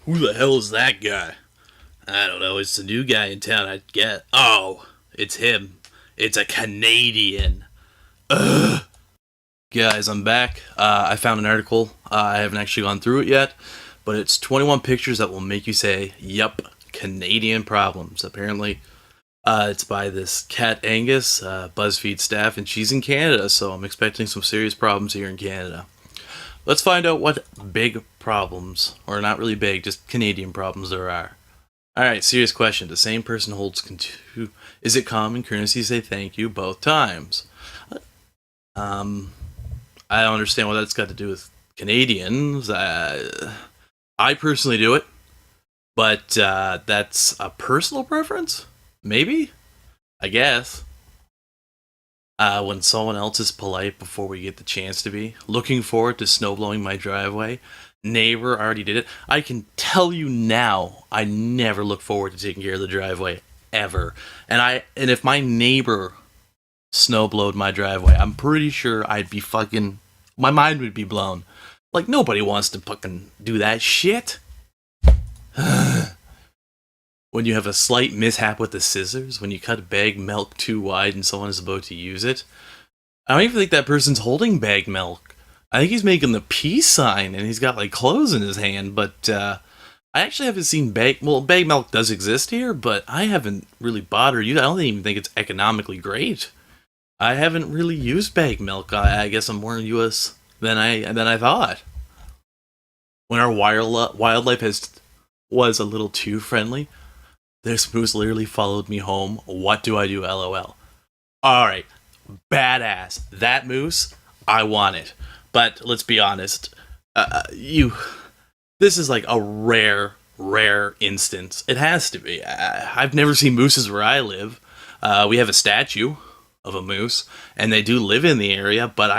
Who the hell is that guy? I don't know. It's the new guy in town, I get. Oh, it's him. It's a Canadian. Ugh. Guys, I'm back. I found an article. I haven't actually gone through it yet, but it's 21 pictures that will make you say, yup, Canadian problems. Apparently, it's by this Kat Angus, BuzzFeed staff, and she's in Canada, so I'm expecting some serious problems here in Canada. Let's find out what big problems, or not really big, just Canadian problems there are. Alright, serious question. The same person holds is it common courtesy to say thank you both times? Um, I don't understand what that's got to do with Canadians. I personally do it, but that's a personal preference? Maybe? I guess. When someone else is polite before we get the chance to be. Looking forward to snow blowing my driveway. Neighbor already did it. I can tell you now, I never look forward to taking care of the driveway ever. And if my neighbor snowblowed my driveway, I'm pretty sure I'd be fucking, my mind would be blown. Like, nobody wants to fucking do that shit. When you have a slight mishap with the scissors, when you cut a bag milk too wide and someone is about to use it. I don't even think that person's holding bag milk. I think he's making the peace sign and he's got like clothes in his hand, but I actually haven't seen bag milk does exist here, but I haven't really bought or used. I don't even think it's economically great. I haven't really used bag milk. I guess I'm more in US than I thought. When our wildlife was a little too friendly, this moose literally followed me home. What do I do? LOL. Alright. Badass. That moose, I want it. But let's be honest. This is like a rare instance. It has to be. I've never seen mooses where I live. We have a statue of a moose, and they do live in the area, but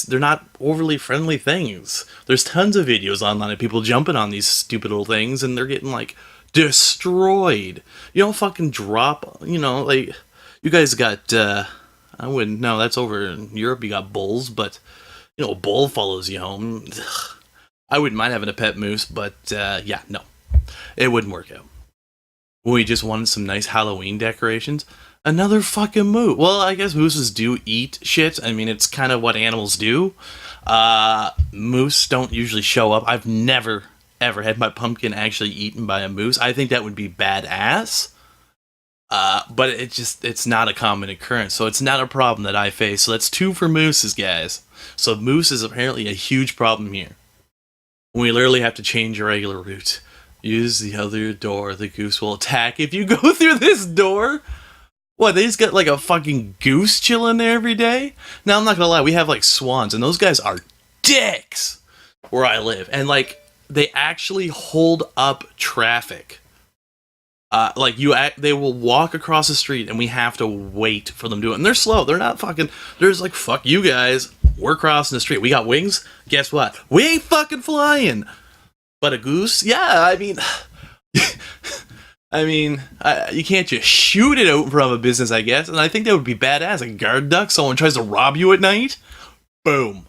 they're not overly friendly things. There's tons of videos online of people jumping on these stupid little things, and they're getting like destroyed. You don't fucking drop, like, you guys got, I wouldn't know, that's over in Europe, you got bulls, but, a bull follows you home. I wouldn't mind having a pet moose, but, yeah, no. It wouldn't work out. We just wanted some nice Halloween decorations. Another fucking moose. Well, I guess mooses do eat shit. I mean, it's kind of what animals do. Moose don't usually show up. I've never ever had my pumpkin actually eaten by a moose. I think that would be badass. But it's not a common occurrence, so it's not a problem that I face. So that's 2 for mooses, guys. So moose is apparently a huge problem here. We literally have to change your regular route. Use the other door. The goose will attack if you go through this door. What, they just got like a fucking goose chilling there every day? Now, I'm not gonna lie, we have like swans, and those guys are dicks where I live. And like, they actually hold up traffic. They will walk across the street and we have to wait for them to do it. And they're slow. They're not fucking, they're just like, fuck you guys. We're crossing the street. We got wings. Guess what? We ain't fucking flying. But a goose? Yeah, I mean, you can't just shoot it out from a business, I guess. And I think that would be badass. A guard duck, someone tries to rob you at night. Boom.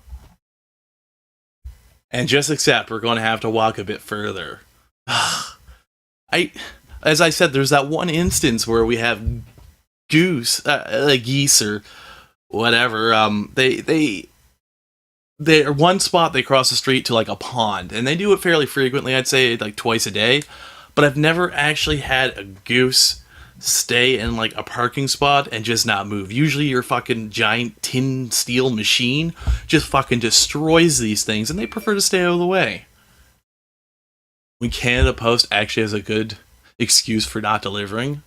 And just accept we're going to have to walk a bit further. As I said, there's that one instance where we have geese or whatever. They're one spot they cross the street to like a pond, and they do it fairly frequently. I'd say like twice a day. But I've never actually had a goose stay in like a parking spot and just not move. Usually your fucking giant tin steel machine just fucking destroys these things, and they prefer to stay out of the way. When Canada Post actually has a good excuse for not delivering.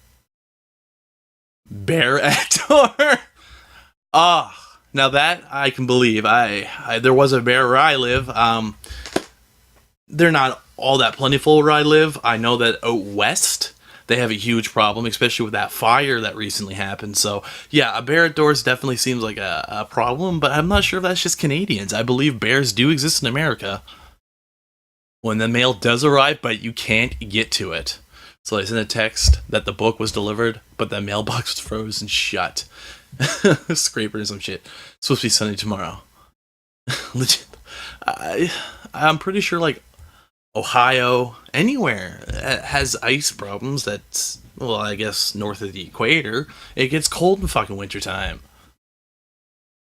Bear at door. Now that I can believe. There was a bear where I live. They're not all that plentiful where I live. I know that out west they have a huge problem, especially with that fire that recently happened. So yeah, a bear at doors definitely seems like a problem, but I'm not sure if that's just Canadians. I believe bears do exist in America. When the mail does arrive, but you can't get to it. So I sent a text that the book was delivered, but the mailbox was frozen shut. Scraper and some shit. It's supposed to be sunny tomorrow. Legit. I'm pretty sure, like, Ohio, anywhere has ice problems. That's, well, I guess north of the equator, it gets cold in fucking wintertime.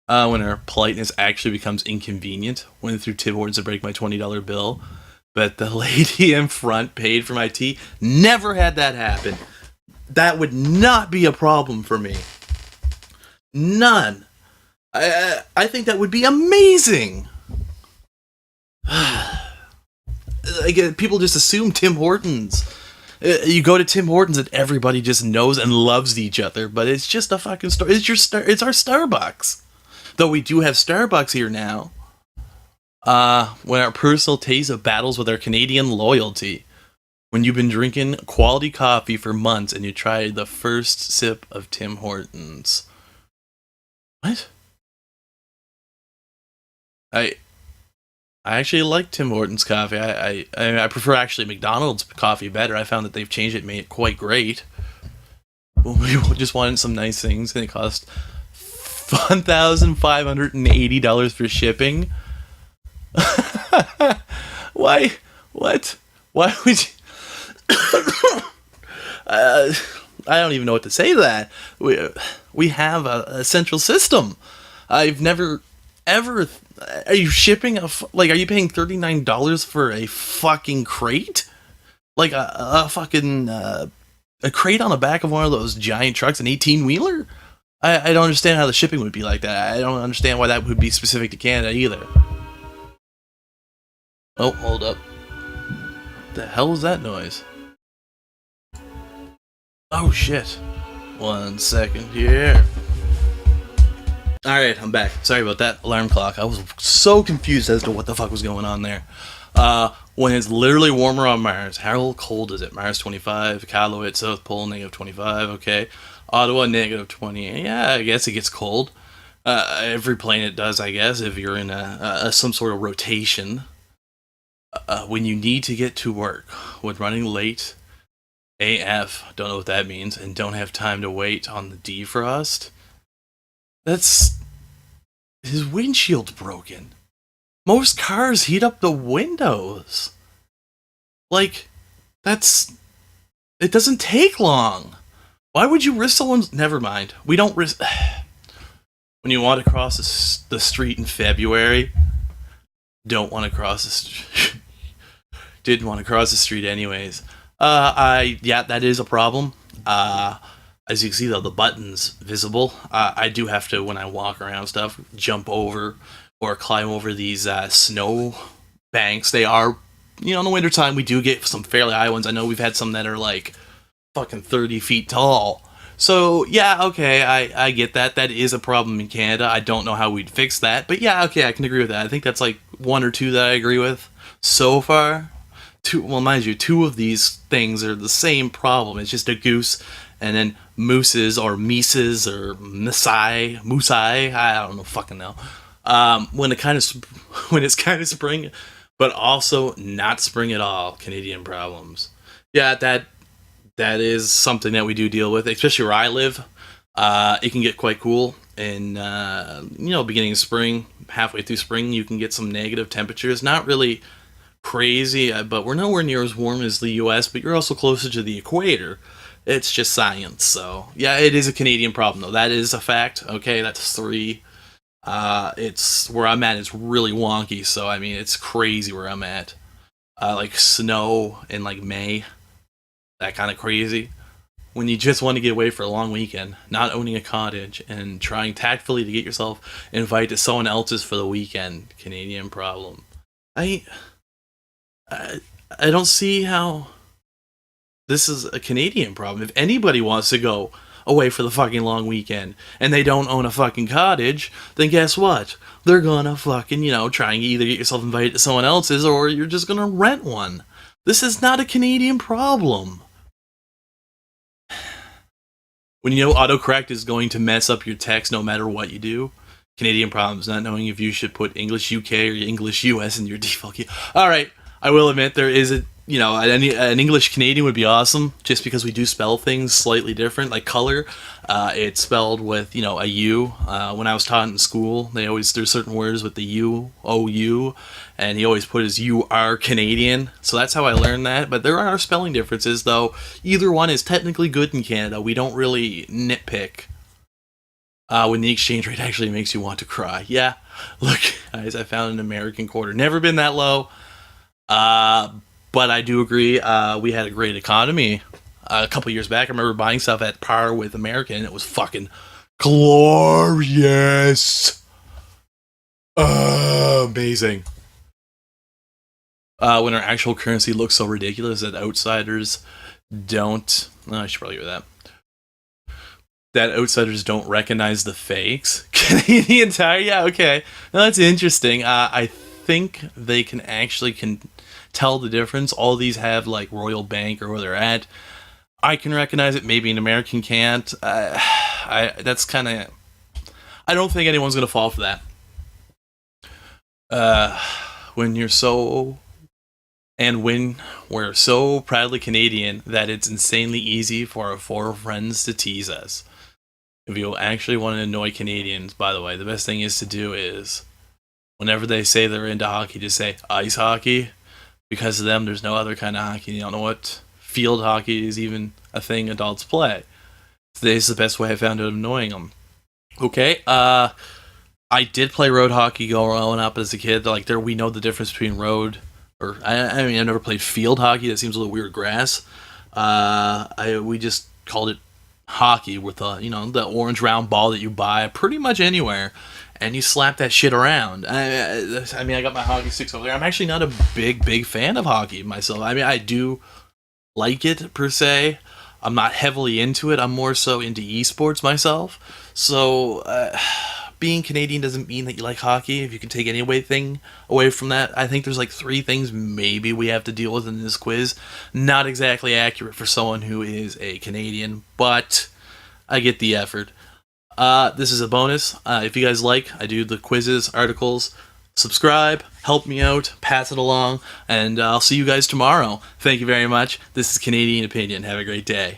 When our politeness actually becomes inconvenient. Went through Tim Hortons to break my $20 bill, but the lady in front paid for my tea. Never had that happen. That would not be a problem for me. None. I think that would be amazing. Like, people just assume Tim Hortons. You go to Tim Hortons and everybody just knows and loves each other, but it's just a fucking store. It's our Starbucks. Though we do have Starbucks here now. When our personal taste of battles with our Canadian loyalty. When you've been drinking quality coffee for months and you try the first sip of Tim Hortons. What? I actually like Tim Hortons coffee. I prefer actually McDonald's coffee better. I found that they've changed it, made it quite great. We just wanted some nice things, and it cost $1,580 for shipping. Why? What? Why would you? I don't even know what to say to that. We have a central system. I've never ever. Are you shipping like? Are you paying $39 for a fucking crate? Like a fucking a crate on the back of one of those giant trucks, an 18-wheeler? I don't understand how the shipping would be like that. I don't understand why that would be specific to Canada either. Oh, hold up. The hell was that noise? Oh shit. 1 second here. Alright, I'm back. Sorry about that alarm clock. I was so confused as to what the fuck was going on there. When it's literally warmer on Mars, how cold is it? Mars 25, Iqaluit, South Pole, negative 25, okay. Ottawa, negative 20. Yeah, I guess it gets cold. Every planet does, I guess, if you're in some sort of rotation. When you need to get to work, when running late, AF, don't know what that means, and don't have time to wait on the defrost, that's... his windshield's broken. Most cars heat up the windows. Like, that's... it doesn't take long. Why would you risk someone's... never mind. We don't risk... when you want to cross the street in February, don't want to cross the street. Didn't want to cross the street anyways. Yeah, that is a problem. As you can see, though, the button's visible. I do have to, when I walk around stuff, jump over or climb over these snow banks. They are, in the wintertime, we do get some fairly high ones. I know we've had some that are like fucking 30 feet tall. So, yeah, okay, I get that. That is a problem in Canada. I don't know how we'd fix that. But yeah, okay, I can agree with that. I think that's like one or two that I agree with so far. Well, mind you, two of these things are the same problem. It's just a goose, and then mooses or mises or moosai. I don't know, fucking know. When it's kind of spring, but also not spring at all. Canadian problems. Yeah, that is something that we do deal with, especially where I live. It can get quite cool, and beginning of spring, halfway through spring, you can get some negative temperatures. Not really crazy, but we're nowhere near as warm as the US, but you're also closer to the equator. It's just science. So yeah, it is a Canadian problem, though. That is a fact. Okay, that's 3. It's where I'm at, it's really wonky, so I mean, it's crazy where I'm at. Like snow in like May, that kind of crazy. When you just want to get away for a long weekend, not owning a cottage, and trying tactfully to get yourself invited to someone else's for the weekend. Canadian problem. I don't see how this is a Canadian problem. If anybody wants to go away for the fucking long weekend and they don't own a fucking cottage, then guess what? They're gonna fucking, try and either get yourself invited to someone else's or you're just gonna rent one. This is not a Canadian problem. When autocorrect is going to mess up your text no matter what you do. Canadian problems, not knowing if you should put English UK or English US in your default key. Alright, I will admit there is an English Canadian would be awesome, just because we do spell things slightly different. Like color, it's spelled with a U. When I was taught in school, there's certain words with the U, and he always put his "You are Canadian." So that's how I learned that. But there are spelling differences, though. Either one is technically good in Canada. We don't really nitpick. When the exchange rate actually makes you want to cry. Yeah, look, guys, I found an American quarter. Never been that low. But I do agree, we had a great economy a couple years back. I remember buying stuff at par with American. It was fucking glorious. Amazing. When our actual currency looks so ridiculous that outsiders don't... I should probably go with that. That outsiders don't recognize the fakes. Canadian Tire? Yeah, okay. No, that's interesting. I think they can actually tell the difference. All these have like Royal Bank or where they're at. I can recognize it. Maybe an American can't. That's kind of... I don't think anyone's going to fall for that. When we're so proudly Canadian that it's insanely easy for our four friends to tease us. If you actually want to annoy Canadians, by the way, the best thing is to do is, whenever they say they're into hockey, just say ice hockey. Because to them, there's no other kind of hockey. You don't know what field hockey is even a thing adults play. Today's the best way I found out of annoying them. Okay, I did play road hockey growing up as a kid. Like we know the difference between road, or I mean, I never played field hockey. That seems a little weird. Grass. We just called it hockey with the orange round ball that you buy pretty much anywhere, and you slap that shit around. I mean, I got my hockey sticks over there. I'm actually not a big fan of hockey myself. I mean, I do like it per se. I'm not heavily into it. I'm more so into esports myself. So being Canadian doesn't mean that you like hockey. If you can take anything away from that, I think there's like 3 things maybe we have to deal with in this quiz. Not exactly accurate for someone who is a Canadian, but I get the effort. This is a bonus. If you guys like, I do the quizzes, articles. Subscribe, help me out, pass it along, and I'll see you guys tomorrow. Thank you very much. This is Canadian Opinion. Have a great day.